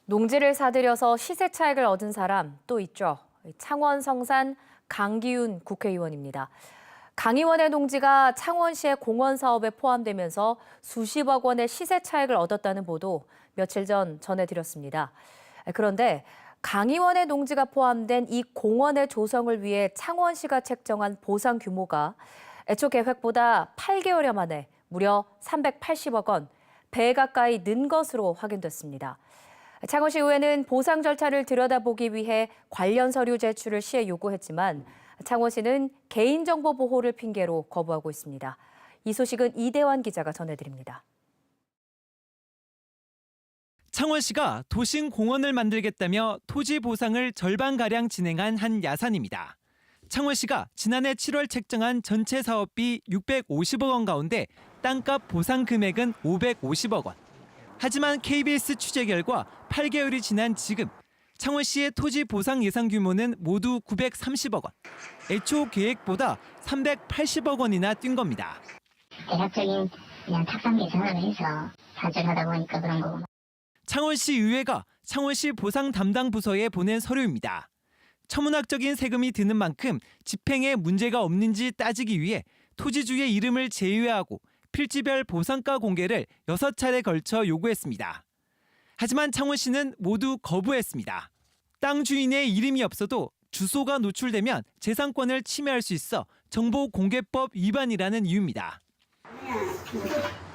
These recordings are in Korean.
농지를 사들여서 시세 차익을 얻은 사람 또 있죠. 창원 성산 강기훈 국회의원입니다. 강 의원의 농지가 창원시의 공원 사업에 포함되면서 수십억 원의 시세 차익을 얻었다는 보도 며칠 전 전해드렸습니다. 그런데 강 의원의 농지가 포함된 이 공원의 조성을 위해 창원시가 책정한 보상 규모가 애초 계획보다 8개월여 만에 무려 380억 원, 배 가까이 는 것으로 확인됐습니다. 창원시 의회는 보상 절차를 들여다보기 위해 관련 서류 제출을 시에 요구했지만 창원시는 개인정보 보호를 핑계로 거부하고 있습니다. 이 소식은 이대환 기자가 전해드립니다. 창원시가 도심 공원을 만들겠다며 토지 보상을 절반가량 진행한 한 야산입니다. 창원시가 지난해 7월 책정한 전체 사업비 650억 원 가운데 땅값 보상 금액은 550억 원. 하지만 KBS 취재 결과 8개월이 지난 지금 창원시의 토지 보상 예상 규모는 모두 930억 원. 애초 계획보다 380억 원이나 뛴 겁니다. 대략적인 그냥 탁상 계산을 해서 산출하다 보니까 그런 거고. 창원시 의회가 창원시 보상 담당 부서에 보낸 서류입니다. 천문학적인 세금이 드는 만큼 집행에 문제가 없는지 따지기 위해 토지주의 이름을 제외하고 필지별 보상가 공개를 6차례 걸쳐 요구했습니다. 하지만 창원시는 모두 거부했습니다. 땅 주인의 이름이 없어도 주소가 노출되면 재산권을 침해할 수 있어 정보공개법 위반이라는 이유입니다.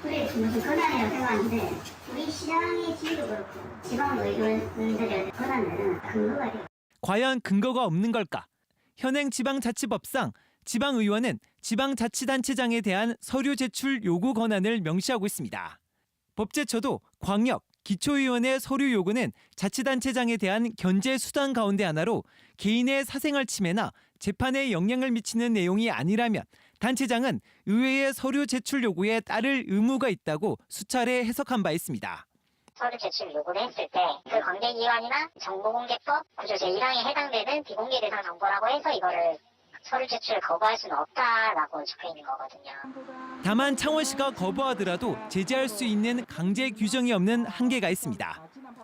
그래 무슨 권한이라고 생각하는데 우리 시장의 지위도 그렇고 지방 의원들의 권한은 근거가 돼요. 과연 근거가 없는 걸까? 현행 지방자치법상 지방의원은 지방자치단체장에 대한 서류 제출 요구 권한을 명시하고 있습니다. 법제처도 광역, 기초의원의 서류 요구는 자치단체장에 대한 견제 수단 가운데 하나로 개인의 사생활 침해나 재판에 영향을 미치는 내용이 아니라면 단체장은 의회의 서류 제출 요구에 따를 의무가 있다고 수차례 해석한 바 있습니다. 서류 제출 요구를 했을 때 그 관계기관이나 정보공개법 구조 제1항에 해당되는 비공개 대상 정보라고 해서 이거를 서류 제출을 거부할 수는 없다라고 적혀 있는 거거든요. 다만 창원시가 거부하더라도 제재할 수 있는 강제 규정이 없는 한계가 있습니다.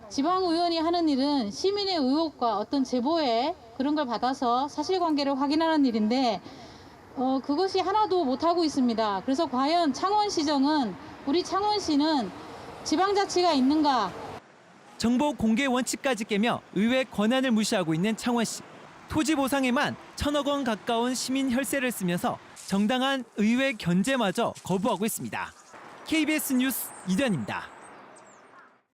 지방의원이 하는 일은 시민의 의혹과 어떤 제보에 그런 걸 받아서 사실관계를 확인하는 일인데 그것이 하나도 못하고 있습니다. 그래서 과연 창원시정은 우리 창원시는 지방자치가 있는가? 정보 공개 원칙까지 깨며 의회 권한을 무시하고 있는 창원시. 토지 보상에만 1,000억 원 가까운 시민 혈세를 쓰면서 정당한 의회 견제마저 거부하고 있습니다. KBS 뉴스 이대환입니다.